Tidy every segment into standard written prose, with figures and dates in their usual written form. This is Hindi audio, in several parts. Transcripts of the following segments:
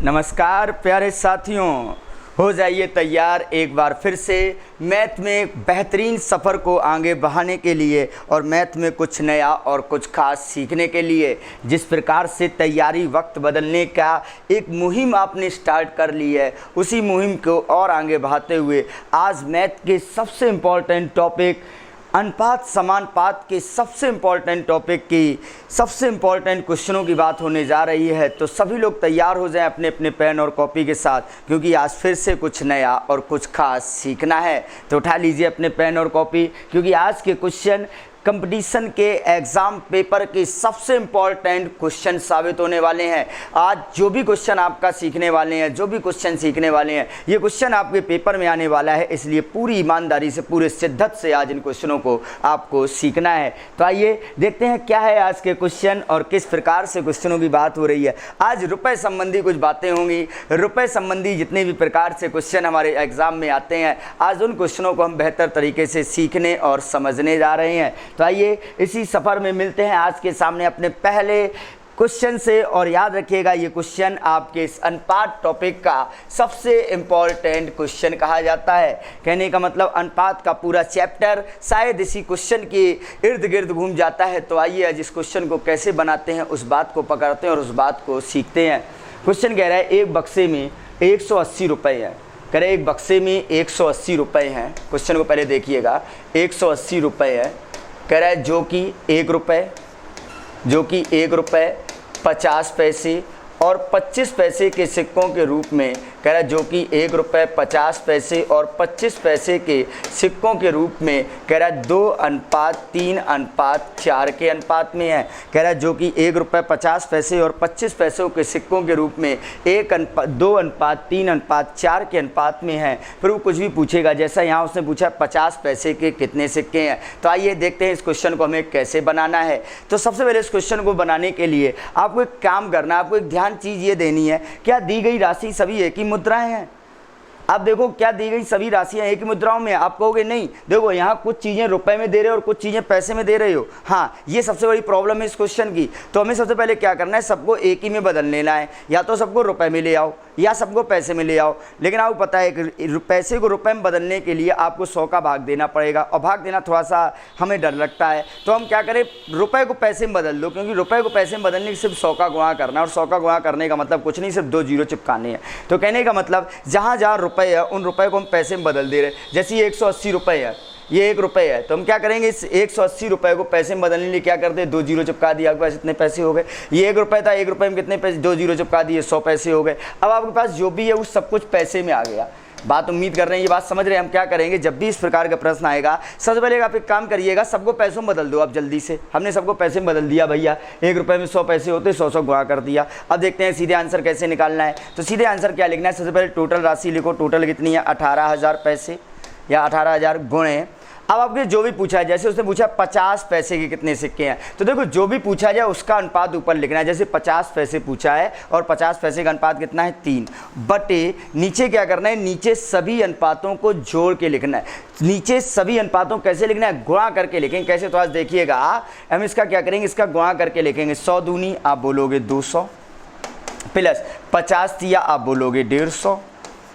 नमस्कार प्यारे साथियों, हो जाइए तैयार एक बार फिर से मैथ में बेहतरीन सफ़र को आगे बढ़ाने के लिए और मैथ में कुछ नया और कुछ खास सीखने के लिए। जिस प्रकार से तैयारी वक्त बदलने का एक मुहिम आपने स्टार्ट कर ली है, उसी मुहिम को और आगे बढ़ाते हुए आज मैथ के सबसे इम्पोर्टेंट टॉपिक अनुपात समानुपात के सबसे इम्पॉर्टेंट टॉपिक की सबसे इम्पॉर्टेंट क्वेश्चनों की बात होने जा रही है। तो सभी लोग तैयार हो जाएं अपने अपने पेन और कॉपी के साथ, क्योंकि आज फिर से कुछ नया और कुछ खास सीखना है। तो उठा लीजिए अपने पेन और कॉपी, क्योंकि आज के क्वेश्चन कंपटीशन के एग्ज़ाम पेपर के सबसे इम्पॉर्टेंट क्वेश्चन साबित होने वाले हैं। आज जो भी क्वेश्चन आपका सीखने वाले हैं, जो भी क्वेश्चन सीखने वाले हैं, ये क्वेश्चन आपके पेपर में आने वाला है, इसलिए पूरी ईमानदारी से, पूरे शिद्दत से आज इन क्वेश्चनों को आपको सीखना है। तो आइए देखते हैं क्या है आज के क्वेश्चन और किस प्रकार से क्वेश्चनों की बात हो रही है। आज रुपये संबंधी कुछ बातें होंगी। रुपये संबंधी जितने भी प्रकार से क्वेश्चन हमारे एग्ज़ाम में आते हैं, आज उन क्वेश्चनों को हम बेहतर तरीके से सीखने और समझने जा रहे हैं। तो आइए इसी सफ़र में मिलते हैं आज के सामने अपने पहले क्वेश्चन से। और याद रखिएगा, ये क्वेश्चन आपके इस अनुपात टॉपिक का सबसे इम्पॉर्टेंट क्वेश्चन कहा जाता है। कहने का मतलब अनुपात का पूरा चैप्टर शायद इसी क्वेश्चन के इर्द गिर्द घूम जाता है। तो आइए आज इस क्वेश्चन को कैसे बनाते हैं उस बात को पकड़ते हैं और उस बात को सीखते हैं। क्वेश्चन कह रहा है एक बक्से में 180 रुपये है। कह रहे एक बक्से में 180 रुपये हैं। क्वेश्चन को पहले देखिएगा, 180 रुपये है। कह रहा है जो कि 1 रुपये, जो कि 1 रुपये 50 पैसे और 25 पैसे के सिक्कों के रूप में, कह रहा है जो कि 1 रुपये 50 पैसे और 25 पैसे के सिक्कों के रूप में, कह रहा है 2:3:4 के अनुपात में है। कह रहा है जो कि 1 रुपये 50 पैसे और 25 पैसों के सिक्कों के रूप में 2:3:4 के अनुपात में है। फिर वो कुछ भी पूछेगा, जैसा यहाँ उसने पूछा 50 पैसे के कितने सिक्के हैं। तो आइए देखते हैं इस क्वेश्चन को हमें कैसे बनाना है। तो सबसे पहले इस क्वेश्चन को बनाने के लिए आपको एक काम करना है, आपको एक ध्यान चीज़ ये देनी है, क्या दी गई राशि सभी एक ही मुद्राएं हैं। आप देखो क्या दी गई सभी राशियां एक ही मुद्राओं में। आप कहोगे नहीं, देखो यहाँ कुछ चीज़ें रुपए में दे रहे हो और कुछ चीज़ें पैसे में दे रहे हो। हाँ, ये सबसे बड़ी प्रॉब्लम है इस क्वेश्चन की। तो हमें सबसे पहले क्या करना है, सबको एक ही में बदल लेना है। या तो सबको रुपए में ले आओ या सबको पैसे में ले आओ। लेकिन आपको पता है कि पैसे को रुपए में बदलने के लिए आपको 100 का भाग देना पड़ेगा, और भाग देना थोड़ा सा हमें डर लगता है। तो हम क्या करें, रुपए को पैसे में बदल दो, क्योंकि रुपए को पैसे में बदलने के सिर्फ 100 का गुणा करना, और 100 का गुणा करने का मतलब कुछ नहीं, सिर्फ 2 जीरो चिपकाने हैं। तो कहने का मतलब जहाँ जहाँ रुपए है उन रुपए को हम पैसे में बदल दे रहे। जैसे ये 180 रुपये है, ये 1 रुपये है, तो हम क्या करेंगे, इस 180 रुपये को पैसे में बदलने के लिए क्या करते हैं, 2 जीरो चिपका दिया, आपके पास इतने पैसे हो गए। ये 1 रुपये था, 1 रुपये में कितने पैसे, 2 जीरो चिपका दिए, 100 पैसे हो गए। अब आपके पास जो भी है वो सब कुछ पैसे में आ गया। बात उम्मीद कर रहे हैं, ये बात समझ रहे हैं। हम क्या करेंगे, जब भी इस प्रकार का प्रश्न आएगा, सबसे पहले आप एक काम करिएगा, सबको पैसों में बदल दो। आप जल्दी से, हमने सबको पैसे में बदल दिया भैया, 1 रुपये में 100 पैसे होते, 100 गुणा कर दिया। अब देखते हैं सीधे आंसर कैसे निकालना है। तो सीधे आंसर क्या लिखना है, सबसे पहले टोटल राशि लिखो। टोटल कितनी है, 18,000 पैसे या 18,000 गुणे। अब आपके जो भी पूछा है, जैसे उसने पूछा 50 पैसे के कितने सिक्के हैं, तो देखो जो भी पूछा जाए उसका अनुपात ऊपर लिखना है। जैसे 50 पैसे पूछा है और 50 पैसे का अनुपात कितना है, 3 बटे नीचे क्या करना है, नीचे सभी अनुपातों को जोड़ के लिखना है। नीचे सभी अनुपातों कैसे लिखना है, गुणा करके लिखेंगे। कैसे, तो आज देखिएगा, हम इसका क्या करेंगे, इसका गुणा करके लिखेंगे। 100 दूनी आप बोलोगे 200 प्लस 50 दिया आप बोलोगे 150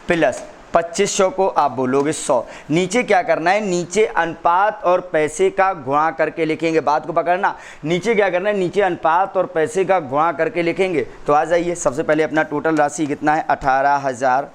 प्लस 2500 को आप बोलोगे 100। नीचे क्या करना है, नीचे अनुपात और पैसे का गुणा करके लिखेंगे। बात को पकड़ना, नीचे क्या करना है, नीचे अनुपात और पैसे का गुणा करके लिखेंगे। तो आ जाइए, सबसे पहले अपना टोटल राशि कितना है, 18,000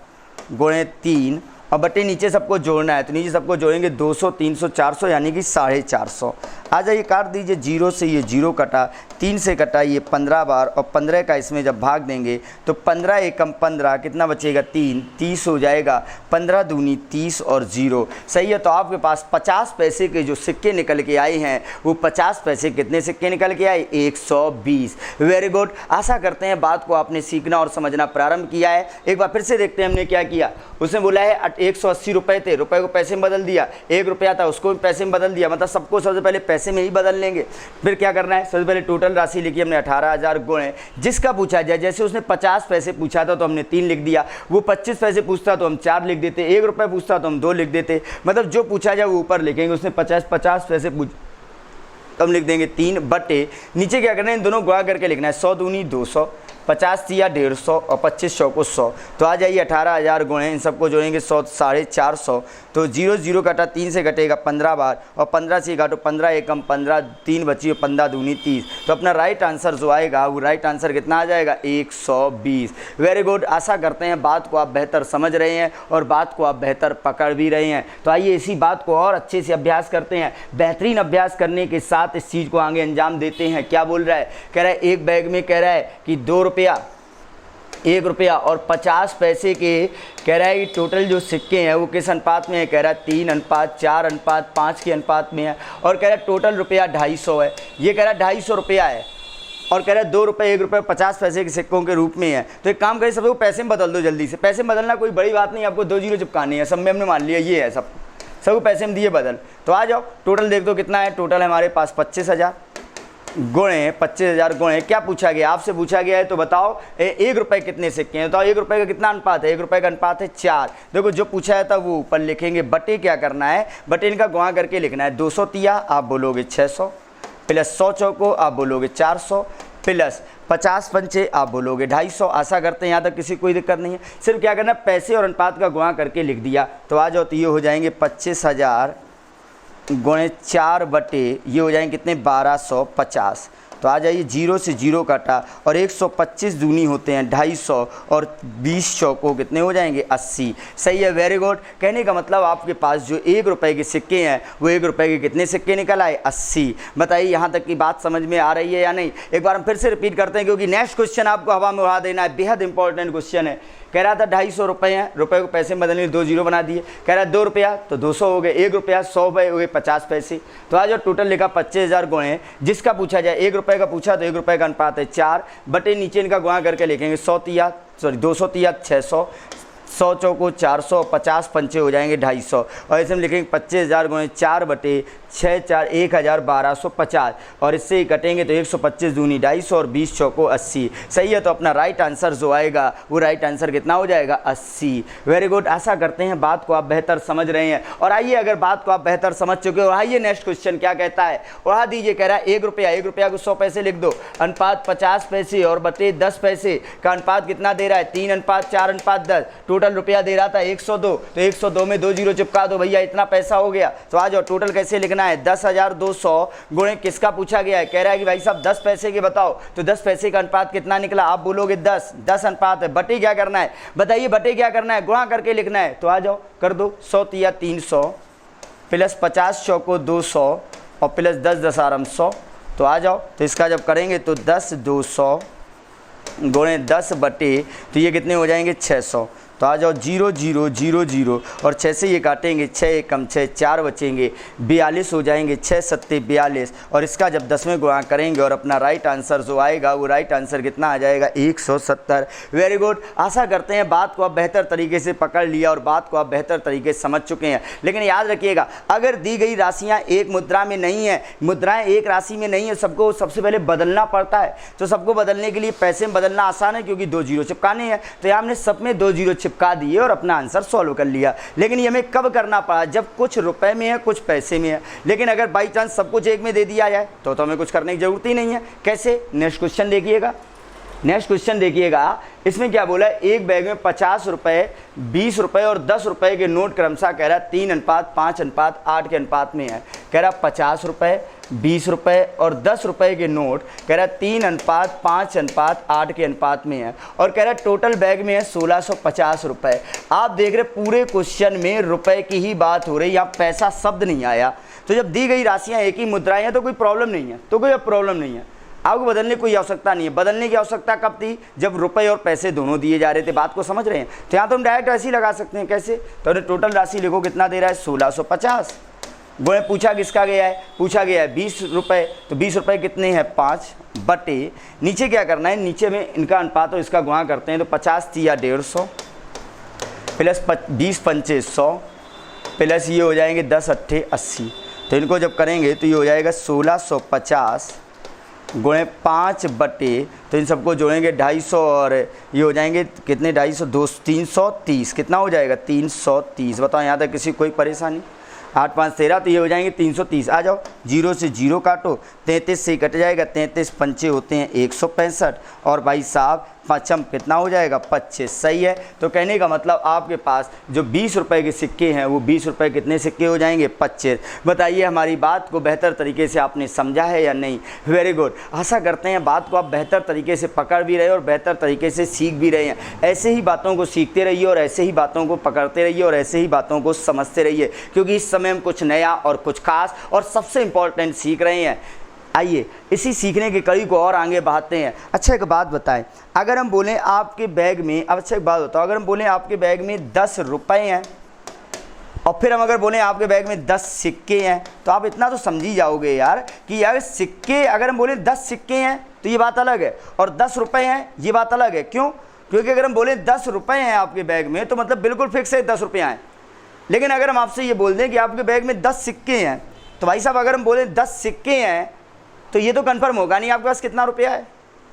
गुणे 3 और बटे नीचे सबको जोड़ना है। तो नीचे सबको जोड़ेंगे 200, 300, 400 यानी कि 450। आ जाइए, काट दीजिए, 0 से ये 0 कटा, 3 से कटा ये 15 बार, और 15 का इसमें जब भाग देंगे तो 15 एकम 15 कितना बचेगा, 3, 30 हो जाएगा। 15 दूनी 30 और 0 सही है। तो आपके पास 50 पैसे के जो सिक्के निकल के आए हैं, वो 50 पैसे कितने सिक्के निकल के आए, 120। Very good. आशा करते हैं बात को आपने सीखना और समझना प्रारंभ किया है। एक बार फिर से देखते हैं हमने क्या किया। उसने बोला है 180 रुपये थे, रुपये को पैसे में बदल दिया। 1 रुपया था, उसको भी पैसे में बदल दिया, मतलब सबको सबसे पहले पैसे में ही बदल लेंगे। फिर क्या करना है, सबसे पहले टोटल राशि लिखी हमने 18,000 गुणे जिसका पूछा जाए। जैसे उसने 50 पैसे पूछा था तो हमने 3 लिख दिया, वो 25 पैसे पूछता तो हम 4 लिख देते, 1 रुपये पूछता तो हम 2 लिख देते। मतलब जो पूछा जाए वो ऊपर लिखेंगे। उसने 50 पैसे पूछ तो हम लिख देंगे 3 बटे नीचे क्या करना है, इन दोनों गुणा करके लिखना है। 100 दूनी 200 50 तिया 150 और 25 चौको 100। तो आ जाइए 18,000 गुणे, इन सबको जोड़ेंगे 100 450। तो 0 0 कटा 3 से कटेगा 15 बार, और 15 से काटो 15 एकम 15, 3 बची 15 दूनी 30। तो अपना राइट आंसर जो आएगा वो राइट आंसर कितना आ जाएगा 120। Very good. आशा करते हैं बात को आप बेहतर समझ रहे हैं और बात को आप बेहतर पकड़ भी रहे हैं। तो आइए इसी बात को और अच्छे से अभ्यास करते हैं। बेहतरीन अभ्यास करने के साथ इस चीज़ को आगे अंजाम देते हैं। क्या बोल रहा है, कह रहा है एक बैग में कह रहा है कि 2 रुपया, 1 रुपया और 50 पैसे के कह रहा है कि टोटल जो सिक्के हैं वो किस अनुपात में है, कह रहा है 3:4:5 के अनुपात में है। और कह रहा है टोटल रुपया 250 है, ये कह रहा है 250 रुपया है, और कह रहा है 2 रुपये 1 रुपये 50 पैसे के सिक्कों के रूप में है। तो एक काम करिए, सबको पैसे में बदल दो जल्दी से। पैसे में बदलना कोई बड़ी बात नहीं, आपको 2 जीरो चिपकानी है, सब में हमने मान लिया ये है, सबको पैसे में दिए बदल। तो आ जाओ टोटल देख दो कितना है। टोटल है हमारे पास 25,000 गुणे 25,000 गुणे क्या पूछा गया, आपसे पूछा गया है। तो बताओ 1 रुपये कितने सिक्के हैं, बताओ 1 रुपये का कितना अनुपात है, 1 रुपये का अनुपात है 4। देखो जो पूछा है था वो ऊपर लिखेंगे, बटे क्या करना है, बटे इनका गुणा करके लिखना है। 200 तिया आप बोलोगे 600, प्लस 100 चौको आप बोलोगे 400, प्लस 50 पंचे आप बोलोगे 250। आशा करते हैं यहाँ तक किसी कोई दिक्कत नहीं है। सिर्फ क्या करना है, पैसे और अनुपात का गुणा करके लिख दिया। तो आ जाओ, तो ये हो जाएंगे 25,000 गुणे 4 बटे ये हो जाएंगे कितने 1250। तो आ जाइए 0 से 0 काटा, और 125 दूनी होते हैं 250, और 20 चौको कितने हो जाएंगे 80। सही है, वेरी गुड। कहने का मतलब आपके पास जो 1 रुपये के सिक्के हैं वो 1 रुपये के कितने सिक्के निकल आए 80। बताइए यहाँ तक की बात समझ में आ रही है या नहीं। एक बार हम फिर से रिपीट करते हैं क्योंकि नेक्स्ट क्वेश्चन आपको हवा में उड़ा देना है, बेहद इंपॉर्टेंट क्वेश्चन है। कह रहा था 250 रुपये हैं, रुपये को पैसे में बदलने 2 जीरो बना दिए। कह रहा है 2 रुपया तो 200 हो गए, 1 रुपया 100 रुपये हो गए 50 पैसे। तो आज जो टोटल लिखा 25,000 गुणे जिसका पूछा जाए 1 रुपये का पूछा तो 1 रुपये का अनुपात है 4 बटे नीचे इनका गुणा करके लिखेंगे 200 तिया 600, 100 चौको 400, 50 पंचे हो जाएंगे 250, और इसमें लिखेंगे 25,000 गुणे 4 बटे 6 4 1,1250, और इससे ही कटेंगे तो 125 दूनी 250 और 20 चौको 80। सही है, तो अपना राइट आंसर जो आएगा वो राइट आंसर कितना हो जाएगा 80। Very good. आशा करते हैं बात को आप बेहतर समझ रहे हैं। और आइए अगर बात को आप बेहतर समझ चुके हो, आइए नेक्स्ट क्वेश्चन क्या कहता है उड़ा दीजिए। कह रहा है 1 रुपया को 100 पैसे लिख दो, अनुपात 50 पैसे और बटे 10 पैसे का अनुपात कितना दे रहा है 3:4:10। टोटल रुपया दे रहा था 102, तो 102 में 2 जीरो चिपका दो भैया, इतना पैसा हो गया। तो आ जाओ टोटल कैसे लिखना है 10,200 गुणे किसका पूछा गया है, कह रहा है कि भाई साहब 10 पैसे के बताओ, तो 10 पैसे का अनुपात कितना निकला आप बोलोगे 10 अनुपात है। बटे क्या करना है बताइए, बटे क्या करना है, गुणा करके लिखना है। तो आ जाओ कर दो, 100 तिया 300 प्लस 50 चौको 200 और प्लस 10 दशारम 100। तो आ जाओ, तो इसका जब करेंगे तो 10,200 गुणे 10 बटे तो ये कितने हो जाएंगे 600। तो आ जाओ 0 0 0 0 और 6 से ये काटेंगे 6 एकम 6 4 बचेंगे 42 हो जाएंगे 6 सत्ते 42, और इसका जब 10 में गुणा करेंगे और अपना राइट आंसर जो आएगा वो राइट आंसर कितना आ जाएगा 170। Very good. आशा करते हैं बात को आप बेहतर तरीके से पकड़ लिया और बात को आप बेहतर तरीके से समझ चुके हैं। लेकिन याद रखिएगा, अगर दी गई राशियाँ एक मुद्रा में नहीं है, मुद्राएँ एक राशि में नहीं है, सबको सबसे पहले बदलना पड़ता है। तो सबको बदलने के लिए पैसे में बदलना आसान है क्योंकि 2 जीरो चिपकाने हैं। तो यहाँ हमने सब में 2 जीरो चिपका दिए और अपना आंसर सॉल्व कर लिया। लेकिन ये हमें कब करना पड़ा, जब कुछ रुपए में है कुछ पैसे में है। लेकिन अगर बाई चांस सब कुछ एक में दे दिया जाए तो हमें कुछ करने की जरूरत ही नहीं है। कैसे, नेक्स्ट क्वेश्चन देखिएगा। नेक्स्ट क्वेश्चन देखिएगा, इसमें क्या बोला है, एक बैग में 50 रुपये 20 रुपये और 10 रुपये के नोट क्रमशः कह रहा है 3:5:8 के अनुपात में है। कह रहा 50 रुपये 20 रुपये और 10 रुपये के नोट कह रहा 3:5:8 के अनुपात में है, और कह रहा टोटल बैग में है 1650 रुपये। आप देख रहे पूरे क्वेश्चन में रुपए की ही बात हो रही है, यहाँ पैसा शब्द नहीं आया। तो जब दी गई राशियाँ एक ही मुद्राएं हैं तो कोई प्रॉब्लम नहीं है, तो कोई प्रॉब्लम नहीं है, आपको बदलने की कोई आवश्यकता नहीं है। बदलने की आवश्यकता कब थी, जब रुपए और पैसे दोनों दिए जा रहे थे। बात को समझ रहे हैं। तो यहाँ तो हम डायरेक्ट ऐसे ही लगा सकते हैं। कैसे, तो टोटल राशि लिखो कितना दे रहा है 1650 गुणे पूछा किसका गया है, पूछा गया है 20 रुपये, तो 20 रुपये कितने हैं 5 बटे नीचे क्या करना है, नीचे में इनका अनुपात और इसका गुणा करते हैं। तो 50 तिया 150 प्लस 20 पंचे 100 प्लस ये हो जाएंगे 10 अट्ठे 80। तो इनको जब करेंगे तो ये हो जाएगा 1650 गुणे 5 बटे, तो इन सबको जोड़ेंगे 250 और ये हो जाएंगे कितने 250 330, कितना हो जाएगा 330। बताओ यहाँ तक किसी कोई परेशानी, 8 5 13, तो ये हो जाएंगे 330। आ जाओ 0 से 0 काटो, 33 से कट जाएगा, 33 पंचे होते हैं 165, और भाई साहब पाँचम कितना हो जाएगा 25। सही है। तो कहने का मतलब आपके पास जो 20 रुपए के सिक्के हैं वो 20 रुपए कितने सिक्के हो जाएंगे 25। बताइए हमारी बात को बेहतर तरीके से आपने समझा है या नहीं। Very good. आशा करते हैं बात को आप बेहतर तरीके से पकड़ भी रहे और बेहतर तरीके से सीख भी रहे हैं। ऐसे ही बातों को सीखते रहिए और ऐसे ही बातों को पकड़ते रहिए और ऐसे ही बातों को समझते रहिए, क्योंकि इस समय हम कुछ नया और कुछ खास और सबसे इम्पोर्टेंट सीख रहे हैं। आइए इसी सीखने की कड़ी को और आगे बढ़ाते हैं। अच्छा एक बात बताएं, अगर हम बोलें आपके बैग में, अब अच्छा एक बात बताओ, अगर हम बोलें आपके बैग में 10 रुपए हैं और फिर हम अगर बोलें आपके बैग में 10 सिक्के हैं, तो आप इतना तो समझ ही जाओगे यार कि यार सिक्के, अगर हम बोलें 10 सिक्के हैं तो ये बात अलग है, और 10 रुपए हैं ये बात अलग है। क्यों? क्योंकि अगर हम बोलें 10 रुपए हैं आपके बैग में तो मतलब बिल्कुल फिक्स है 10 रुपये हैं। लेकिन अगर हम आपसे ये बोल दें कि आपके बैग में 10 सिक्के हैं, तो भाई साहब अगर हम बोलें 10 सिक्के हैं तो ये तो कंफर्म होगा नहीं आपके पास कितना रुपया है।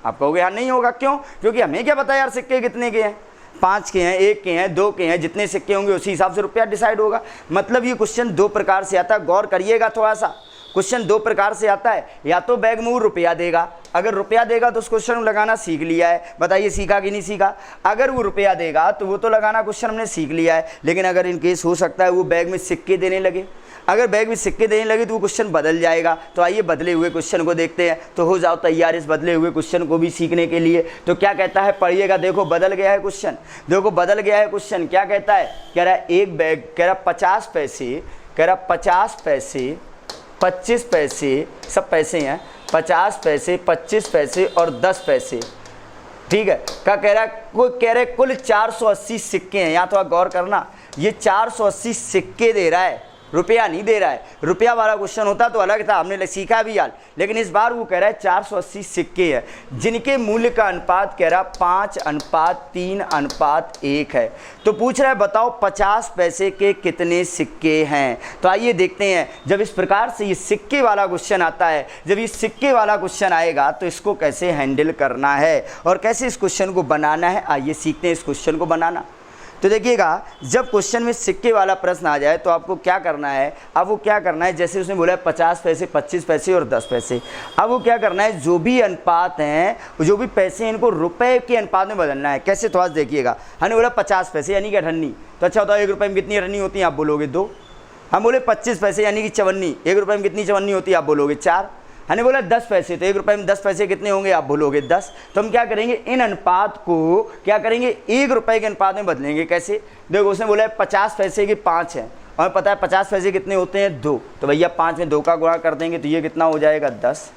आप कहोगे यार नहीं होगा। क्यों? क्योंकि हमें क्या पता यार सिक्के कितने के हैं, 5 के हैं, 1 के हैं, 2 के हैं, जितने सिक्के होंगे उसी हिसाब से रुपया डिसाइड होगा। मतलब ये क्वेश्चन 2 प्रकार से आता है, गौर करिएगा थोड़ा सा। क्वेश्चन 2 प्रकार से आता है, या तो बैग में वो रुपया देगा, अगर रुपया देगा तो उस क्वेश्चन को लगाना सीख लिया है। बताइए सीखा कि नहीं सीखा? अगर वो रुपया देगा तो वो तो लगाना क्वेश्चन हमने सीख लिया है। लेकिन अगर इन केस हो सकता है वो बैग में सिक्के देने लगे, अगर बैग में सिक्के देने लगे तो वो क्वेश्चन बदल जाएगा। तो आइए बदले हुए क्वेश्चन को देखते हैं, तो हो जाओ तैयार इस बदले हुए क्वेश्चन को भी सीखने के लिए। तो क्या कहता है पढ़िएगा, देखो बदल गया है क्वेश्चन, देखो बदल गया है क्वेश्चन। क्या कहता है? कह रहा है एक बैग, कह रहा 50 पैसे, कह रहा 50 पैसे, 25 पैसे, सब पैसे हैं, 50 पैसे, 25 पैसे और 10 पैसे। ठीक है। क्या कह रहा है? कोई कह रहे कुल 480 सिक्के हैं। यहाँ तो आप गौर करना, ये 480 सिक्के दे रहा है, रुपया नहीं दे रहा है। रुपया वाला क्वेश्चन होता तो अलग था, हमने सीखा भी यार। लेकिन इस बार वो कह रहा है 480 सिक्के हैं जिनके मूल्य का अनुपात कह रहा 5:3:1 है। तो पूछ रहा है बताओ 50 पैसे के कितने सिक्के हैं। तो आइए देखते हैं, जब इस प्रकार से ये सिक्के वाला क्वेश्चन आता है, जब ये सिक्के वाला क्वेश्चन आएगा तो इसको कैसे हैंडल करना है और कैसे इस क्वेश्चन को बनाना है। आइए सीखते हैं इस क्वेश्चन को बनाना। तो देखिएगा, जब क्वेश्चन में सिक्के वाला प्रश्न आ जाए तो आपको क्या करना है, अब वो क्या करना है, जैसे उसने बोला 50 पैसे, 25 पैसे और 10 पैसे। अब वो क्या करना है, जो भी अनुपात हैं, जो भी पैसे हैं, इनको रुपए के अनुपात में बदलना है। कैसे? तो आज देखिएगा, हमने बोला 50 पैसे यानी कि 58, तो अच्छा बताओ 1 रुपये में कितनी अठन्नी होती है? आप बोलोगे 2। हम बोले 25 पैसे यानी कि 54, 1 रुपये में कितनी चवन्नी होती है? आप बोलोगे 4। हमने बोला 10 पैसे, तो 1 रुपये में 10 पैसे कितने होंगे? आप बोलोगे 10। तो हम क्या करेंगे, इन अनुपात को क्या करेंगे, 1 रुपये के अनुपात में बदलेंगे। कैसे? देखो उसने बोला 50 पैसे के 5 हैं और पता है 50 पैसे कितने होते हैं? 2। तो भैया 5 में 2 का गुणा कर देंगे तो ये कितना हो जाएगा? 10।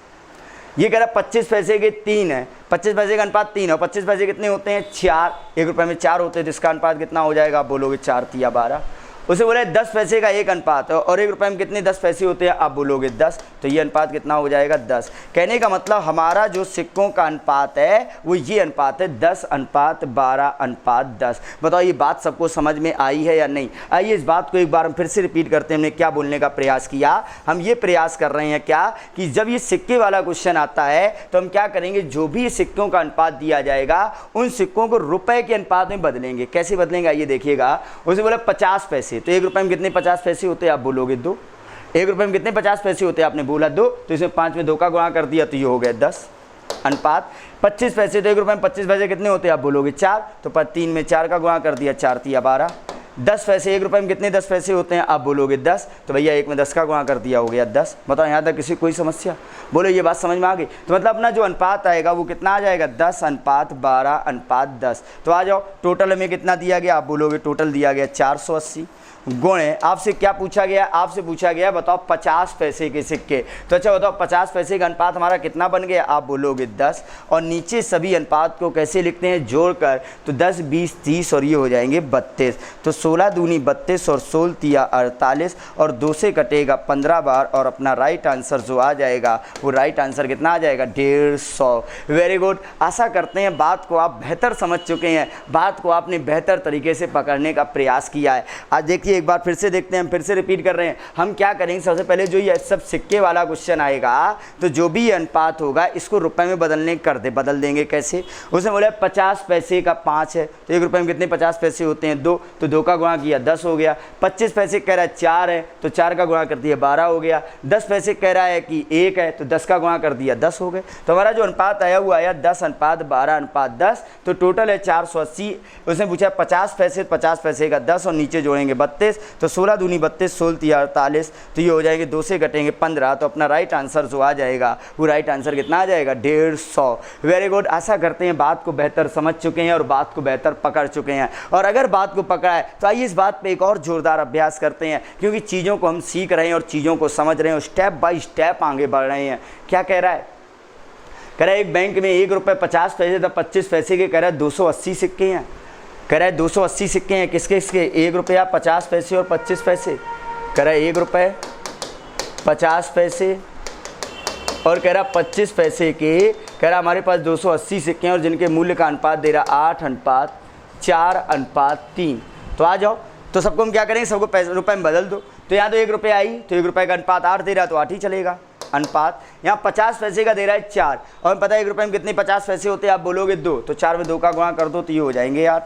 ये कह रहा 25 पैसे के 3 है, 25 पैसे का अनुपात 3 और 25 पैसे कितने होते हैं? 4। 1 रुपये में 4 होते हैं तो इसका अनुपात कितना हो जाएगा? आप बोलोगे 4 × 12। उसे बोला 10 पैसे का 1 अनुपात है और 1 रुपये में कितने 10 पैसे होते हैं? आप बोलोगे 10। तो ये अनुपात कितना हो जाएगा? 10। कहने का मतलब हमारा जो सिक्कों का अनुपात है वो ये अनुपात है 10:12:10। बताओ ये बात सबको समझ में आई है या नहीं? आइए इस बात को एक बार हम फिर से रिपीट करते हैं। हमने क्या बोलने का प्रयास किया? हम ये प्रयास कर रहे हैं क्या कि जब ये सिक्के वाला क्वेश्चन आता है तो हम क्या करेंगे, जो भी सिक्कों का अनुपात दिया जाएगा उन सिक्कों को रुपए के अनुपात में बदलेंगे। कैसे बदलेंगे? आइए देखिएगा। उसे बोला 50 पैसे, तो 1 रुपये में कितने 50 पैसे होते हैं? आप बोलोगे 2। 1 रुपये में कितने 50 पैसे होते हैं? आपने बोला 2। तो इसमें 5 में 2 का गुणा कर दिया तो ये हो गया 10 अनुपात। 25 पैसे, तो 1 रुपये में 25 पैसे कितने होते हैं? आप बोलोगे 4। तो 3 में 4 का गुणा कर दिया, 4 × 12। 10 पैसे, 1 रुपये में कितने 10 पैसे होते हैं? आप बोलोगे 10। तो भैया 1 में 10 का गुणा कर दिया, हो गया 10। बताओ यहाँ तक किसी कोई समस्या? बोलो ये बात समझ में आ गई? तो मतलब अपना जो अनुपात आएगा वो कितना आ जाएगा? 10:12:10। तो आ जाओ, टोटल हमें कितना दिया गया? आप बोलोगे टोटल दिया गया 480 गुणे, आपसे क्या पूछा गया? आपसे पूछा गया बताओ 50 पैसे के सिक्के। तो अच्छा बताओ 50 पैसे का अनुपात हमारा कितना बन गया? आप बोलोगे 10। और नीचे सभी अनुपात को कैसे लिखते हैं? जोड़कर। तो 10, 20, 30 और ये हो जाएंगे 32। तो 16 दूनी 32 और 16 तिया 48 और 2 से कटेगा 15 बार और अपना राइट आंसर जो आ जाएगा वो राइट आंसर कितना आ जाएगा? 150। Very good. आशा करते हैं बात को आप बेहतर समझ चुके हैं, बात को आपने बेहतर तरीके से पकड़ने का प्रयास किया है। आज देखिए एक बार फिर से देखते हैं, हम फिर से रिपीट कर रहे हैं। हम क्या करेंगे, सबसे पहले जो ये सब सिक्के वाला क्वेश्चन आएगा तो जो भी अनुपात होगा इसको रुपए में बदल देंगे। कैसे? उसने बोला 50 पैसे का 5 है, तो 1 रुपये में कितने 50 पैसे होते हैं? 2। तो 2 का का गुणा किया 10 हो गया। 25 पैसे कह रहा है 4 है तो 4 का गुणा कर दिया 12 हो गया। 10 पैसे कह रहा है कि 1 है तो 10 का गुणा कर दिया 10 हो गए। तो हमारा जो अनुपात आया हुआ आया 10:12:10, तो टोटल है 480। उसने पूछा 50 पैसे, 50 पैसे का 10 और नीचे जोड़ेंगे 32, तो 16 दूनी 32, 16 तिया 48, तो ये हो जाएंगे 2 से घटेंगे 15। तो अपना राइट आंसर जो आ जाएगा वो राइट आंसर कितना आ जाएगा 150। Very good. आशा करते हैं बात को बेहतर समझ चुके हैं और बात को बेहतर पकड़ चुके हैं। और अगर बात को पकड़ा है तो आइए इस बात पे एक और जोरदार अभ्यास करते हैं, क्योंकि चीज़ों को हम सीख रहे हैं और चीज़ों को समझ रहे हैं और स्टेप बाय स्टेप आगे बढ़ रहे हैं। क्या कह रहा है? कह रहा है एक बैंक में 1 रुपये 50 पैसे था 25 पैसे के, कह रहा है 280 सिक्के हैं। कह रहा है 280 सिक्के हैं, किसके किसके? 1 रुपया 50 पैसे और 25 पैसे। कह रहा है 1 रुपये 50 पैसे और कह रहा 25 पैसे के, कह रहा हमारे पास 280 सिक्के हैं और जिनके मूल्य का अनुपात दे रहा 8:4:3। तो आ जाओ, तो सबको हम क्या करेंगे, सबको पैसे रुपए में बदल दो। तो यहाँ तो 1 रुपये आई तो 1 रुपये का अनुपात 8 दे रहा है तो 8 ही चलेगा अनुपात। यहाँ 50 पैसे का दे रहा है 4 और पता है 1 रुपये में कितने 50 पैसे होते हैं, आप बोलोगे 2, तो 4 में 2 का गुणा कर दो तो ये हो जाएंगे 8।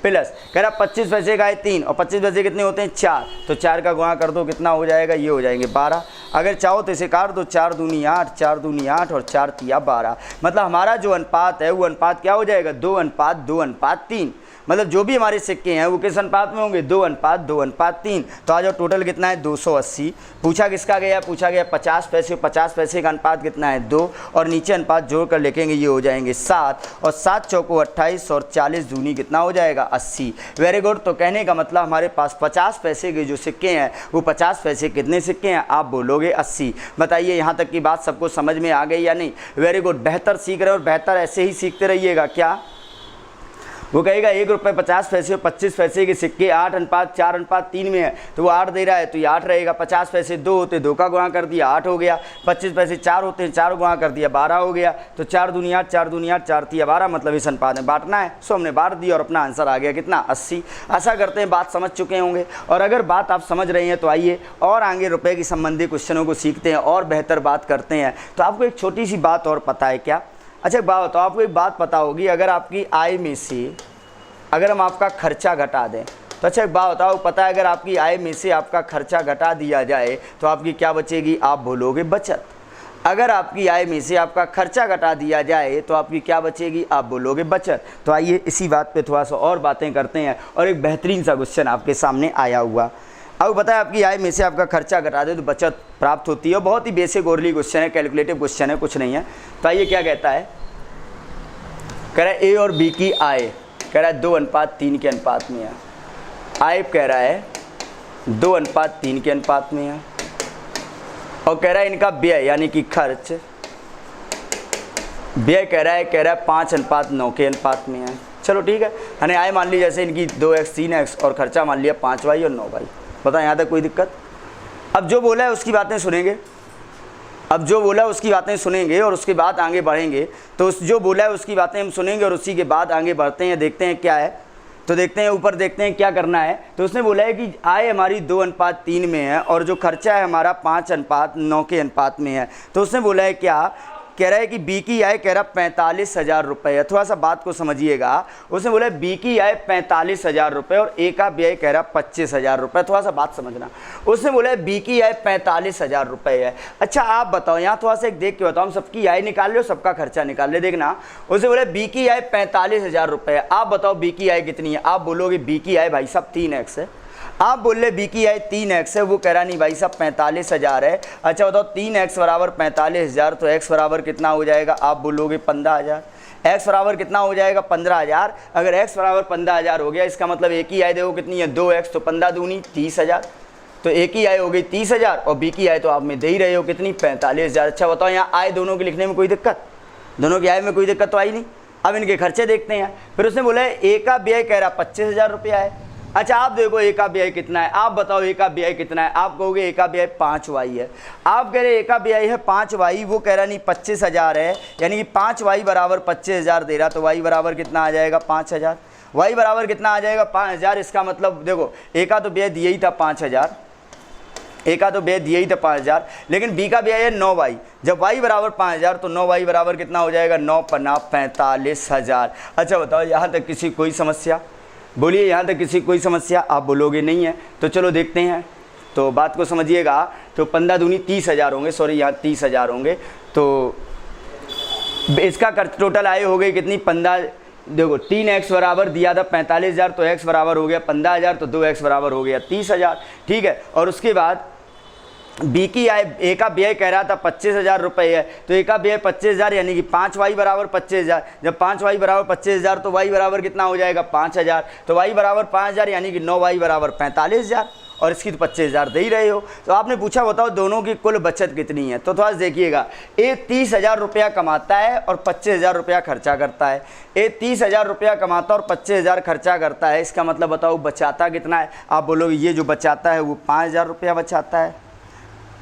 प्लस कह रहा 25 पैसे का है 3 और 25 पैसे कितने होते हैं 4, तो 4 का गुणा कर दो कितना हो जाएगा, ये हो जाएंगे 12। अगर चाहो तो इसे काट दो, 4 दूनी 8, 4 दूनी 8 और 4 तिया 12। मतलब हमारा जो अनुपात है वो अनुपात क्या हो जाएगा 2:2:3। मतलब जो भी हमारे सिक्के हैं वो किस अनुपात में होंगे 2:2:3। तो आ जाओ टोटल कितना है 280। पूछा किसका गया, पूछा गया 50 पैसे, 50 पैसे का अनुपात कितना है 2 और नीचे अनुपात जोड़ कर लिखेंगे ये हो जाएंगे 7 और 7 चौको 28 और 40 दूनी कितना हो जाएगा 80। Very good. तो कहने का मतलब हमारे पास 50 पैसे के जो सिक्के हैं वो 50 पैसे कितने सिक्के हैं, आप बोलोगे 80। बताइए यहाँ तक की बात सबको समझ में आ गई या नहीं? Very good. बेहतर सीख रहे हो और बेहतर ऐसे ही सीखते रहिएगा। क्या वो कहेगा 1 रुपये 50 पैसे और 25 पैसे के सिक्के 8:4:3 में है तो वो 8 दे रहा है तो ये 8 रहेगा। 50 पैसे 2 होते 2 का गुणा कर दिया 8 हो गया। 25 पैसे 4 होते हैं 4 गुणा कर दिया 12 हो गया। तो 4 दूनी 8, 4 दूनी 8, 4 तिया 12, मतलब इस अनुपात में बांटना है। सो हमने बांट दिया और अपना आंसर आ गया कितना 80। आशा करते हैं बात समझ चुके होंगे और अगर बात आप समझ रहे हैं तो आइए और आगे रुपये की संबंधी क्वेश्चनों को सीखते हैं और बेहतर बात करते हैं। तो आपको एक छोटी सी बात और पता है क्या? अच्छा एक बात बताओ, आपको एक बात पता होगी, अगर आपकी आय में से अगर हम आपका खर्चा घटा दें तो अच्छा एक बात बताओ, पता है अगर आपकी आय में से आपका खर्चा घटा दिया जाए तो आपकी क्या बचेगी, आप बोलोगे बचत। अगर आपकी आय में से आपका खर्चा घटा दिया जाए तो आपकी क्या बचेगी, आप बोलोगे बचत। तो आइए इसी बात पे थोड़ा सा और बातें करते हैं और एक बेहतरीन सा क्वेश्चन आपके सामने आया हुआ। अब पता है आपकी आय में से आपका खर्चा घटा दे तो बचत प्राप्त होती है। बहुत ही बेसिक ओरली क्वेश्चन है, कैलकुलेटिव क्वेश्चन है, कुछ नहीं है। तो आइए क्या कहता है, कह रहा है ए और बी की आय कह रहा है 2:3 के अनुपात में है। आय कह रहा है 2:3 के अनुपात में है और कह रहा है इनका व्यय यानी कि खर्च, व्यय कह रहा है 5:9 के अनुपात में है। चलो ठीक है, यानी आय मान ली जैसे इनकी 2x 3x और खर्चा मान लिया 5y और 9y। बताओ यहाँ तक कोई दिक्कत? अब जो बोला है उसकी बातें सुनेंगे, अब जो बोला है उसकी बातें सुनेंगे और उसके बाद आगे बढ़ेंगे। तो उस जो बोला है उसकी बातें हम सुनेंगे और उसी के बाद आगे बढ़ते हैं, देखते हैं क्या है। तो देखते हैं ऊपर, देखते हैं क्या करना है। तो उसने बोला है कि आय हमारी 2:3 में है और जो खर्चा है हमारा 5:9 के अनुपात में है। तो उसने बोला है क्या, कह रहा है कि बी की आय कह रहा 45,000 रुपये है। थोड़ा सा बात को समझिएगा। उसने बोला बी की आय 45,000 रुपये और ए का व्यय कह रहा 25,000 रुपये। थोड़ा सा बात समझना। उसने बोला बी की आय 45,000 रुपये है। अच्छा आप बताओ, यहाँ थोड़ा सा एक देख के बताओ, हम सबकी आय निकाल लो, सबका खर्चा निकाल ले। देखना, उसने बोला बी की आय 45,000 रुपये है। आप बताओ बी की आय कितनी है? आप बोलोगे बी की आय भाई साहब 3x है। आप बोल रहे बी की आय 3x है, वो कह रहा नहीं भाई साहब 45,000 है। अच्छा बताओ 3x बराबर 45,000 तो x बराबर कितना हो जाएगा? आप बोलोगे 15,000। x बराबर कितना हो जाएगा? 15,000। अगर x बराबर 15,000 हो गया इसका मतलब एक ही आय देखो कितनी है 2x, तो 15 दूनी 30,000। तो एक ही आय हो गई 30,000 और बी की आय तो आप में दे ही रहे हो कितनी 45,000। अच्छा बताओ यहाँ आय दोनों के लिखने में कोई दिक्कत? दोनों की आय में कोई दिक्कत तो आई नहीं। अब इनके खर्चे देखते हैं। फिर उसने बोला ए का व्यय कह रहा 25,000 रुपया है। अच्छा आप देखो ए का व्यय कितना है, आप बताओ ए का व्यय कितना है? आप कहोगे ए का व्यय 5y है। आप कह रहे ए का व्यय है 5y, वो कह रहा नहीं 25,000 है, यानी कि 5y बराबर 25,000 दे रहा, तो y बराबर कितना आ जाएगा 5,000। y बराबर कितना आ जाएगा 5,000। इसका मतलब देखो ए का तो व्यय दिया ही था 5,000, ए का तो व्यय दिया ही था 5,000, लेकिन बी का व्यय है 9y। जब y बराबर 5,000 तो 9y बराबर कितना हो जाएगा 9×5 45,000। अच्छा बताओ यहाँ तक किसी कोई समस्या? बोलिए यहाँ तक किसी कोई समस्या? आप बोलोगे नहीं है, तो चलो देखते हैं। तो बात को समझिएगा। तो 15 दूनी 30,000 होंगे, सॉरी यहाँ 30,000 होंगे। तो इसका खर्च टोटल आए हो गई कितनी? 15। देखो 3x बराबर दिया था 45,000, तो x बराबर हो गया 15,000, तो 2x बराबर हो गया 30,000। ठीक है। और उसके बाद बी की आय, ए का व्यय कह रहा था 25,000 रुपये है, तो ए का व्यय 25,000 यानी कि 5y बराबर 25,000। जब 5y बराबर 25,000 तो y बराबर कितना हो जाएगा? 5,000। तो y बराबर 5,000 यानी कि 9y बराबर 45,000, और इसकी तो 25,000 दे ही रहे हो। तो आपने पूछा बताओ दोनों की कुल बचत कितनी है। तो थोड़ा देखिएगा, ए 30,000 रुपया कमाता है और 25,000 रुपया खर्चा करता है। ए 30,000 रुपया कमाता है और 25,000 खर्चा करता है, इसका मतलब बताओ बचाता कितना है? आप बोलोगे ये जो बचाता है वो 5,000 रुपया बचाता है।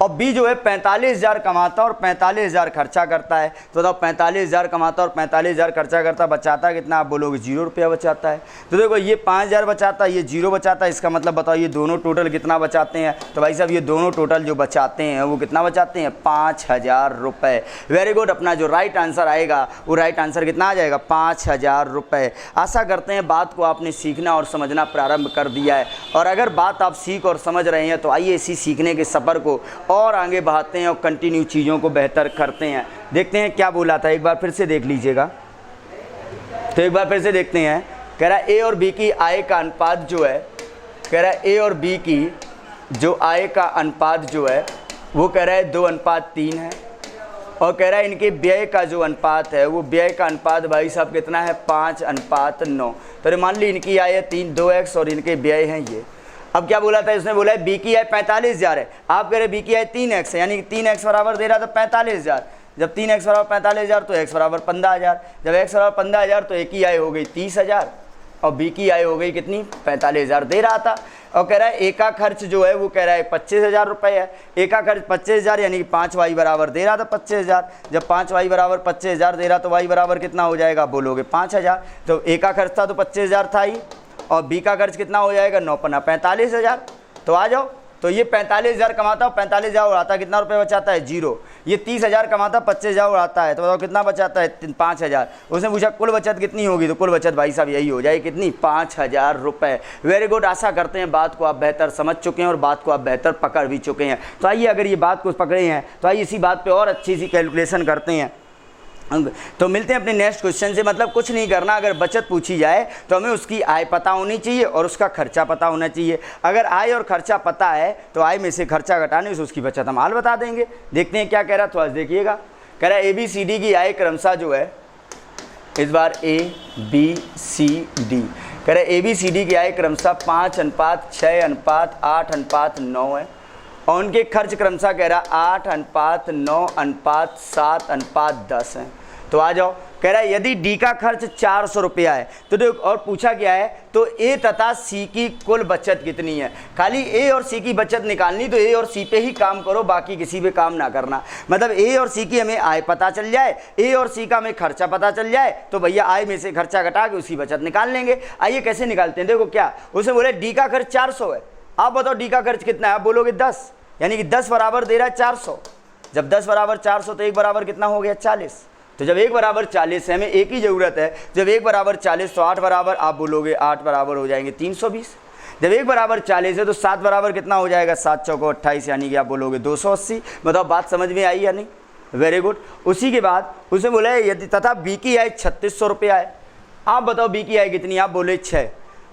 और बी जो है 45,000 कमाता और 45,000 खर्चा करता है। तो बताओ 45,000 कमाता और 45,000 खर्चा करता, बचाता कितना? आप बोलोगे 0 रुपया बचाता है। तो देखो ये 5,000 बचाता है, ये 0 बचाता है, इसका मतलब बताओ ये दोनों टोटल कितना बचाते हैं? तो भाई साहब ये दोनों टोटल जो बचाते हैं वो कितना बचाते हैं? 5,000 रुपये। Very good. अपना जो राइट आंसर आएगा वो राइट आंसर कितना आ जाएगा? 5,000 रुपये। आशा करते हैं बात को आपने सीखना और समझना प्रारंभ कर दिया है, और अगर बात आप सीख और समझ रहे हैं तो आइए इसी सीखने के सफ़र को और आगे बढ़ाते हैं और कंटिन्यू चीज़ों को बेहतर करते हैं। देखते हैं क्या बोला था, एक बार फिर से देख लीजिएगा। तो एक बार फिर से देखते हैं। कह रहा है ए और बी की आय का अनुपात जो है, कह रहा है ए और बी की जो आय का अनुपात जो है वो कह रहा है 2:3 है, और कह रहा है इनके व्यय का जो अनुपात है वो व्यय का अनुपात भाई साहब कितना है? 5:9। तो मान ली इनकी आय है 2x और इनके व्यय हैं ये। अब क्या बोला था इसने? बोला है बी की आय 45,000 है, आप कह रहे बी की आय 3x है, यानी कि 3x बराबर दे रहा था 45,000। जब 3x बराबर 45,000 तो x बराबर 15,000। जब x बराबर 15,000 तो ए की आय हो गई 30,000 और बी की आय हो गई कितनी? 45,000 दे रहा था। और कह रहा है ए का खर्च जो है वो कह रहा है 25,000 रुपये है। ए का खर्च 25,000 यानी कि 5y बराबर दे रहा था 25,000। जब 5y बराबर 25,000 दे रहा तो y बराबर कितना हो जाएगा? बोलोगे 5,000। तो ए का खर्च था तो 25,000 था ही, और बी का खर्च कितना हो जाएगा? 9×5 45,000। तो आ जाओ। तो ये 45,000 कमाता और 45,000 उड़ाता, कितना रुपये बचाता है? 0। ये 30,000 कमाता 25,000 उड़ाता है, तो बताओ कितना बचाता है? 5,000। उसने पूछा कुल बचत कितनी होगी, तो कुल बचत भाई साहब यही हो जाएगी कितनी? 5,000 रुपये। Very good. आशा करते हैं बात को आप बेहतर समझ चुके हैं और बात को आप बेहतर पकड़ भी चुके हैं। तो आइए अगर ये बात को पकड़े हैं तो आइए इसी बात पर और अच्छी सी कैलकुलेशन करते हैं। तो मिलते हैं अपने नेक्स्ट क्वेश्चन से। मतलब कुछ नहीं करना, अगर बचत पूछी जाए तो हमें उसकी आय पता होनी चाहिए और उसका खर्चा पता होना चाहिए। अगर आय और खर्चा पता है तो आय में से खर्चा घटाने से उसकी बचत हम हाल बता देंगे। देखते हैं क्या कह रहा है, थोड़ा देखिएगा। कह रहा है ABCD की आय क्रमशः जो है, इस बार ABCD कह रहा है ABCD की आय क्रमशः 5:6:8:9 है, और उनके खर्च क्रमशः कह रहा 8:9:7:10 है। तो आ जाओ। कह रहा है यदि डी का खर्च 400 रुपया है तो देखो, और पूछा क्या है? तो ए तथा सी की कुल बचत कितनी है। खाली ए और सी की बचत निकालनी, तो ए और सी पे ही काम करो, बाकी किसी पे काम ना करना। मतलब ए और सी की हमें आय पता चल जाए, ए और सी का हमें खर्चा पता चल जाए, तो भैया आय में से खर्चा घटा के उसकी बचत निकाल लेंगे। आइए कैसे निकालते हैं। देखो क्या उसे बोले, डी का खर्च 400 है, आप बताओ डी का खर्च कितना है? आप बोलोगे 10, यानी कि 10 बराबर दे रहा है 400। जब 10 बराबर 400 तो 1 बराबर कितना हो गया? 40। तो जब 1 बराबर 40 है, हमें एक ही ज़रूरत है। जब 1 बराबर 40 तो 8 बराबर, आप बोलोगे 8 बराबर हो जाएंगे 320। जब 1 बराबर 40 है तो 7 बराबर कितना हो जाएगा? 7 चौको 28, यानी कि आप बोलोगे 280। बताओ बात समझ में आई या नहीं? Very good. उसी के बाद उसे बोला है यदि तथा बी की आय 3600 रुपया है, आप बताओ बी की आय कितनी? आप बोले 6।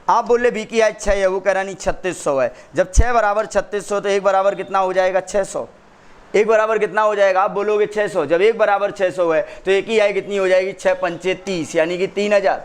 आप बोले बी की आय 6 है, वो कह रहा नहीं 3600 है। जब 6 बराबर 3600 तो 1 बराबर कितना हो जाएगा? 600। 1 बराबर कितना हो जाएगा? आप बोलोगे 600। जब 1 बराबर 600 है तो एक की आय कितनी हो जाएगी? 6×5 = 30, यानी कि 3000।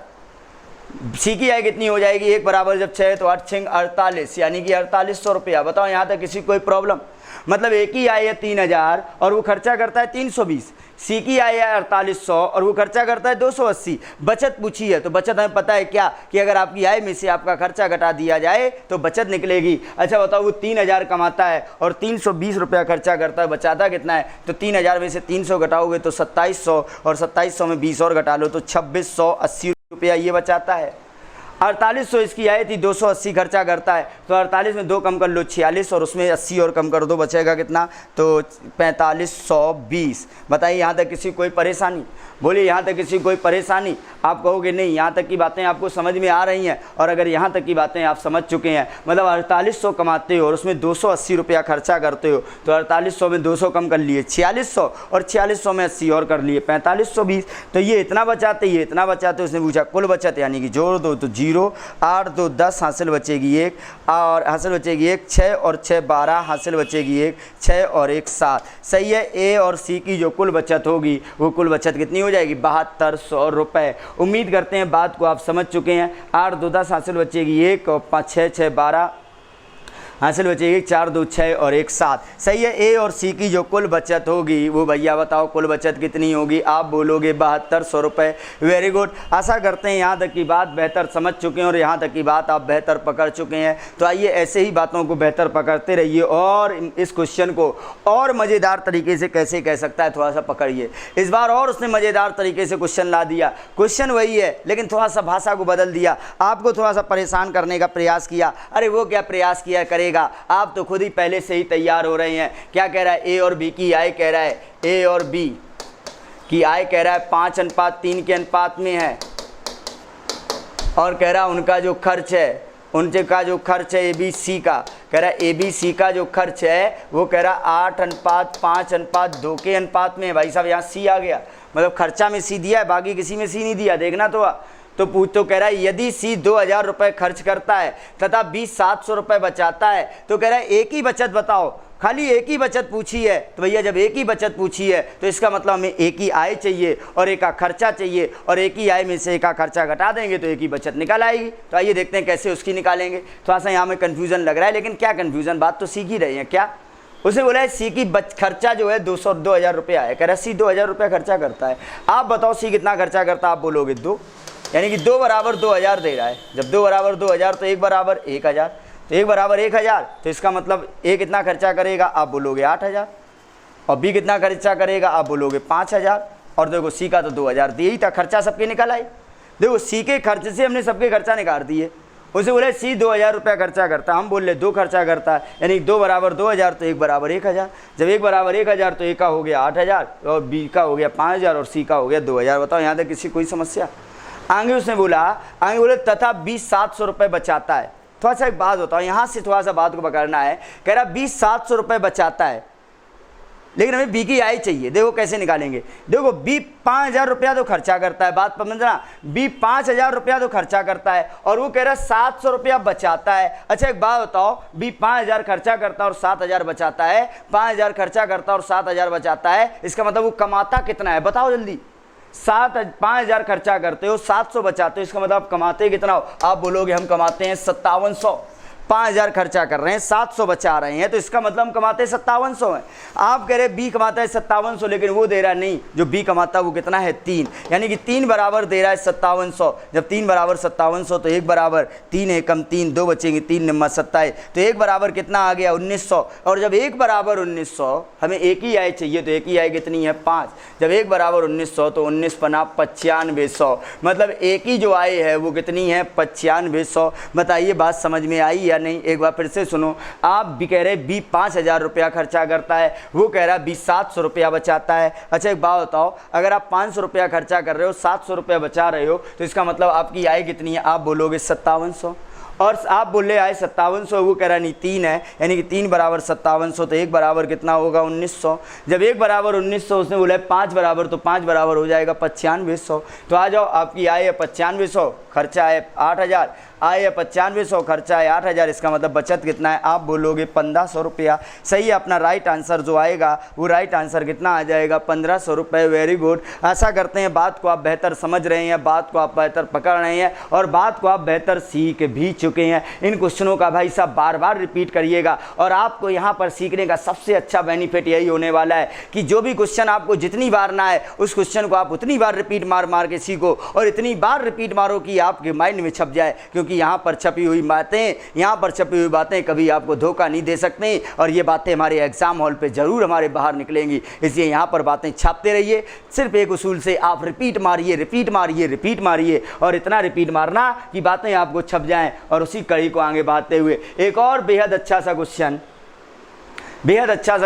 सी की आय कितनी हो जाएगी? 1 बराबर जब 6 तो 8×6 = 48, यानी कि 4800 रुपया। बताओ यहाँ तक किसी कोई प्रॉब्लम? मतलब एक ही आय है 3000 और वो खर्चा करता है 320। सी की आय है 4800 और वो खर्चा करता है 280। बचत पूछी है तो बचत हमें पता है क्या, कि अगर आपकी आय में से आपका खर्चा घटा दिया जाए तो बचत निकलेगी। अच्छा बताओ, वो 3000 कमाता है और 320 रुपया खर्चा करता है, बचाता कितना है? तो 3000 में से 300 घटाओगे तो 2700, और 2700 में 20 और घटा लो तो 2680 रुपया ये बचाता है। 4800 इसकी आई थी, 280 खर्चा करता है, तो 48 में 2 कम कर लो 46 और उसमें 80 और कम कर दो, बचेगा कितना, तो 4520। बताइए यहाँ तक किसी कोई परेशानी? बोलिए यहाँ तक किसी कोई परेशानी? आप कहोगे नहीं, यहाँ तक की बातें आपको समझ में आ रही हैं। और अगर यहाँ तक की बातें आप समझ चुके हैं, मतलब 4800 कमाते हो और उसमें 280 रुपया खर्चा करते हो, तो 4800 में 200 कम कर लिए 4600 और 4600 में 80 और कर लिए 4520। तो ये इतना बचाते, ये इतना बचाते। उसने पूछा कुल बचत, यानी कि जोड़ दो तो 0, 8 2 10, हासिल बचेगी 1 और हासिल बचेगी 1, 6 और 6 12, हासिल बचेगी 1, 6 और 1 7। सही है। ए और सी की जो कुल बचत होगी वो कुल बचत कितनी हो जाएगी? 7200 रुपये। उम्मीद करते हैं बात को आप समझ चुके हैं। 8 2 10, हासिल बचेगी 1 और 5 6 6 12, हासिल बचेगी 4 2 6 और 1 7। सही है। ए और सी की जो कुल बचत होगी वो भैया बताओ कुल बचत कितनी होगी? आप बोलोगे 7200 रुपये। Very good. आशा करते हैं यहाँ तक की बात बेहतर समझ चुके हैं और यहाँ तक की बात आप बेहतर पकड़ चुके हैं। तो आइए ऐसे ही बातों को बेहतर पकड़ते रहिए और इस क्वेश्चन को और मज़ेदार तरीके से कैसे कह सकता है थोड़ा सा पकड़िए। इस बार और उसने मज़ेदार तरीके से क्वेश्चन ला दिया। क्वेश्चन वही है लेकिन थोड़ा सा भाषा को बदल दिया, आपको थोड़ा सा परेशान करने का प्रयास किया। अरे वो क्या प्रयास किया करेगा, आप तो खुद ही पहले से ही तैयार हो रहे हैं। क्या कह रहा है? ए और बी की आय कह रहा है, ए और बी की आय कह रहा है 5:3 के अनुपात में है और कह रहा है उनका जो खर्च है, उनका जो खर्च है ए बी सी का, कह रहा है ए बी सी का जो खर्च है वो कह रहा है 8:5:2 के अनुपात में है। भाई साहब यहाँ सी आ गया, मतलब खर्चा में सी दिया है, बाकी किसी में सी नहीं दिया, देखना तो कह रहा है यदि सी 2000 रुपये खर्च करता है तथा बी 700 रुपये बचाता है, तो कह रहा है एक ही बचत बताओ, खाली एक ही बचत पूछी है। तो भैया जब एक ही बचत पूछी है तो इसका मतलब हमें एक ही आय चाहिए और एक का खर्चा चाहिए, और एक ही आय में से एक का खर्चा घटा देंगे तो एक ही बचत निकल आएगी। तो आइए देखते हैं कैसे उसकी निकालेंगे। थोड़ा सा यहाँ में कन्फ्यूज़न लग रहा है, लेकिन क्या कन्फ्यूज़न, बात तो सीख ही रही है। क्या उसने बोला है सी की खर्चा जो है 2000 रुपया है, कह रहा है सी 2000 रुपया खर्चा करता है। आप बताओ सी कितना खर्चा करता है? आप बोलोगे 2, यानी कि 2 बराबर 2000 दे रहा है। जब 2 बराबर 2000 तो 1 बराबर 1000, तो 1 बराबर 1000, तो इसका मतलब ए कितना खर्चा करेगा? आप बोलोगे 8000। और बी कितना खर्चा करेगा? आप बोलोगे 5000। और देखो सी का तो 2000 दिए ही था, खर्चा सबके निकल आए। देखो सी के खर्च से हमने सबके खर्चा निकाल दिए। उसे बोले सी 2000 रुपया खर्चा करता है, हम बोल रहे 2 खर्चा करता है, यानी 2 बराबर 2000 तो 1 बराबर 1000। जब 1 बराबर 1000 तो ए का हो गया 8000 और बी का हो गया 5000 और सी का हो गया 2000। बताओ यहाँ तक किसी कोई समस्या? आगे उसने बोला, आगे बोले तथा 700 रुपये बचाता है। थोड़ा सा एक बात बताओ, यहाँ से थोड़ा सा बात को पकड़ना है। कह रहा 700 रुपये बचाता है, लेकिन हमें बी की आय चाहिए। देखो कैसे निकालेंगे। देखो बी 5000 रुपया तो खर्चा करता है, बात समझना, बी 5000 रुपया तो खर्चा करता है और वो कह रहा है 700 रुपया बचाता है। अच्छा एक बात बताओ, बी 5000 खर्चा करता है और 7000 बचाता है, 5000 खर्चा करता है और 7000 बचाता है, इसका मतलब वो कमाता कितना है? बताओ जल्दी। 5000 खर्चा करते हो, 700 बचाते हो, इसका मतलब आप कमाते कितना हो? आप बोलोगे हम कमाते हैं 5700। 5000 खर्चा कर रहे हैं, 700 बचा रहे हैं, तो इसका मतलब हम कमाते 5700 है। आप कह रहे बी कमाता है 5700, लेकिन वो दे रहा है नहीं, जो बी कमाता है वो कितना है 3, यानी कि 3 बराबर दे रहा है 5700। जब 3 बराबर 5700 तो 1 बराबर 3 एकम 3, 2 बचेंगे 3 निम्मा 27, तो 1 बराबर कितना आ गया 1900। और जब 1 बराबर 1900, हमें एक ही आय चाहिए, तो एक ही आय कितनी है 5। जब 1 बराबर 1900 तो 19 बना 9500, मतलब एक ही जो आय है वो कितनी है 9500। बताइए बात समझ में आई नहीं? एक बार फिर से सुनो। आप भी कह रहे बी 5000 रुपया खर्चा करता है, वो कह रहा है बी 700 रुपया बचाता है। अच्छा एक बात बताओ, अगर आप 500 रुपया खर्चा कर रहे हो, 700 रुपया बचा रहे हो, तो इसका मतलब आपकी आय कितनी है? आप बोलोगे 5700। और आप बोल रहे आए 5700, वो कह रहा नहीं 3 है, यानी कि 3 बराबर 5700, तो 1 बराबर कितना होगा 1900। जब 1 बराबर 1900, उसने बोला 5 बराबर, तो 5 बराबर हो जाएगा 9500। तो आ जाओ, आपकी आय है 9500, खर्चा है 8000, आय है 9500, खर्चा है 8000, इसका मतलब बचत कितना है? आप बोलोगे 1500 रुपया। सही है। अपना राइट आंसर जो आएगा वो राइट आंसर कितना आ जाएगा? 1500 रुपये। Very good. आशा करते हैं बात को आप बेहतर समझ रहे हैं, बात को आप बेहतर पकड़ रहे हैं और बात को आप बेहतर सीख भी चुके हैं। इन क्वेश्चनों का भाई साहब बार बार रिपीट करिएगा और आपको यहाँ पर सीखने का सबसे अच्छा बेनिफिट यही होने वाला है कि जो भी क्वेश्चन आपको जितनी बार ना आए, उस क्वेश्चन को आप उतनी बार रिपीट मार मार के सीखो और इतनी बार रिपीट मारो कि आपके माइंड में छप जाए, क्योंकि क्योंकि यहाँ पर छपी हुई बातें कभी आपको धोखा नहीं दे सकती और ये बातें हमारे एग्ज़ाम हॉल पे ज़रूर हमारे बाहर निकलेंगी। इसलिए यहाँ पर बातें छापते रहिए। सिर्फ एक उसूल से आप रिपीट मारिए और इतना रिपीट मारना कि बातें आपको छप जाएं और उसी कड़ी को आगे बढ़ाते हुए एक और बेहद अच्छा सा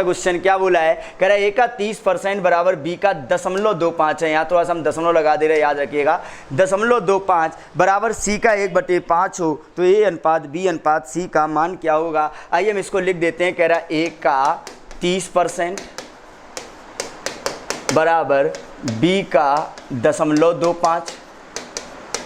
क्वेश्चन क्या बोला है, कह रहा है ए का 30% बराबर बी का 0.25 है। यहाँ थोड़ा सा हम दशमलव लगा दे रहे हैं, याद रखिएगा। 0.25 बराबर सी का 1/5 हो तो ए अनुपात बी अनुपात सी का मान क्या होगा। आइए हम इसको लिख देते हैं। कह रहा है ए का 30% बराबर बी का 0.25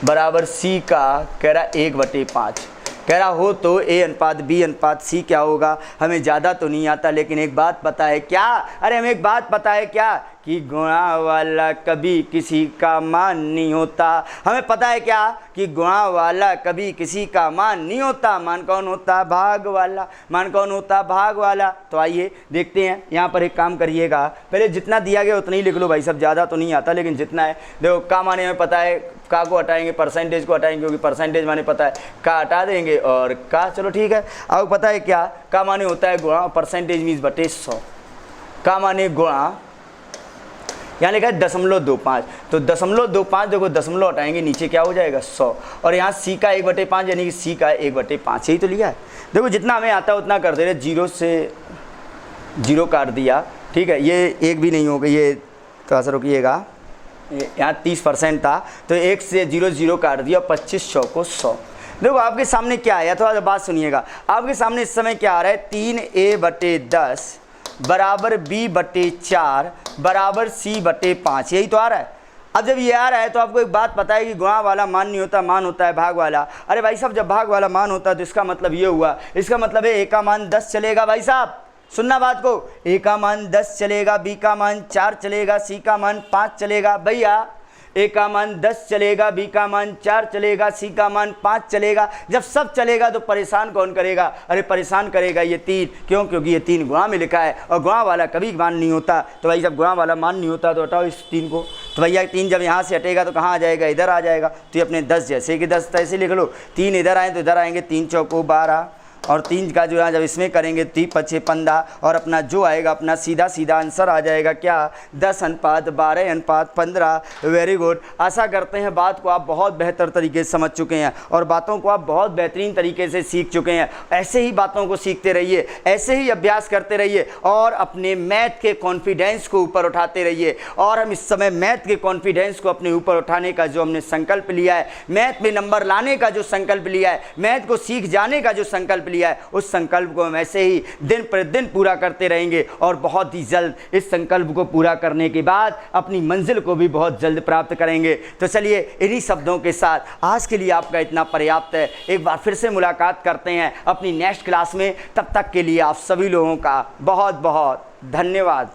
बराबर सी का कह रहा 1/5 कह रहा हो तो ए अनुपात बी अनुपात सी क्या होगा। हमें ज़्यादा तो नहीं आता लेकिन एक बात पता है क्या, अरे हमें एक बात पता है क्या कि गुणा वाला कभी किसी का मान नहीं होता। हमें पता है क्या कि गुणा वाला कभी किसी का मान नहीं होता। मान कौन होता, भाग वाला। मान कौन होता, भाग वाला। तो आइए देखते हैं। यहाँ पर एक काम करिएगा, पहले जितना दिया गया उतना ही लिख लो भाई साहब, ज़्यादा तो नहीं आता लेकिन जितना है। देखो का माने हमें पता है, का को हटाएंगे परसेंटेज को हटाएंगे क्योंकि परसेंटेज माने पता है, का हटा देंगे और का, चलो ठीक है। अब पता है क्या, का माने होता है गुणा, परसेंटेज मीन्स बटे 100। का माने गुणा, यहाँ लिखा है 0.25 तो 0.25 देखो दशमलव हटाएंगे नीचे क्या हो जाएगा 100 और यहाँ सी का 1/5 यानी कि सी का 1/5 यही तो लिया है। देखो जितना हमें आता है उतना कर दे रहे, 0 से 0 काट दिया, ठीक है। ये एक भी नहीं होगा, ये थोड़ा सा रुकिएगा, यहाँ 30% था तो 1 से 0 काट दिया, 25 को 100। देखो आपके सामने क्या आया, थोड़ा सा बात सुनिएगा। आपके सामने इस समय क्या आ रहा है, 3a/10 बराबर b/4 बराबर c/5, यही तो आ रहा है। अब जब ये आ रहा है तो आपको एक बात पता है कि गुणा वाला मान नहीं होता, मान होता है भाग वाला। अरे भाई साहब जब भाग वाला मान होता है तो इसका मतलब ये हुआ, इसका मतलब है ए का मान 10 चलेगा। भाई साहब सुनना बात को, ए का मान 10 चलेगा, बी का मान 4 चलेगा, सी का मान 5 चलेगा। भैया ए का मान 10 चलेगा, बी का मान 4 चलेगा, सी का मान 5 चलेगा। जब सब चलेगा तो परेशान कौन करेगा, अरे परेशान करेगा ये 3। क्यों, क्योंकि ये 3 गुणा में लिखा है और गुणा वाला कभी मान नहीं होता। तो भाई जब गुणा वाला मान नहीं होता तो हटाओ इस 3 को। तो भैया 3 जब यहाँ से हटेगा तो कहाँ आ जाएगा, इधर आ जाएगा। तो ये अपने 10 जैसे कि 10 ऐसे लिख लो। 3 इधर आए तो इधर आएंगे, 3 चौको 12 और 3 का जो है जब इसमें करेंगे 3 5 15 और अपना जो आएगा अपना सीधा आंसर आ जाएगा क्या, 10:12:15। Very good. आशा करते हैं बात को आप बहुत बेहतर तरीके से समझ चुके हैं और बातों को आप बहुत बेहतरीन तरीके से सीख चुके हैं। ऐसे ही बातों को सीखते रहिए, ऐसे ही अभ्यास करते रहिए और अपने मैथ के कॉन्फिडेंस को ऊपर उठाते रहिए। और हम इस समय मैथ के कॉन्फिडेंस को अपने ऊपर उठाने का जो हमने संकल्प लिया है, मैथ में नंबर लाने का जो संकल्प लिया है, मैथ को सीख जाने का जो संकल्प लिया है, उस संकल्प को हम ऐसे ही दिन प्रतिदिन पूरा करते रहेंगे और बहुत ही जल्द इस संकल्प को पूरा करने के बाद अपनी मंजिल को भी बहुत जल्द प्राप्त करेंगे। तो चलिए इन्हीं शब्दों के साथ आज के लिए आपका इतना पर्याप्त है। एक बार फिर से मुलाकात करते हैं अपनी नेक्स्ट क्लास में। तब तक के लिए आप सभी लोगों का बहुत बहुत धन्यवाद।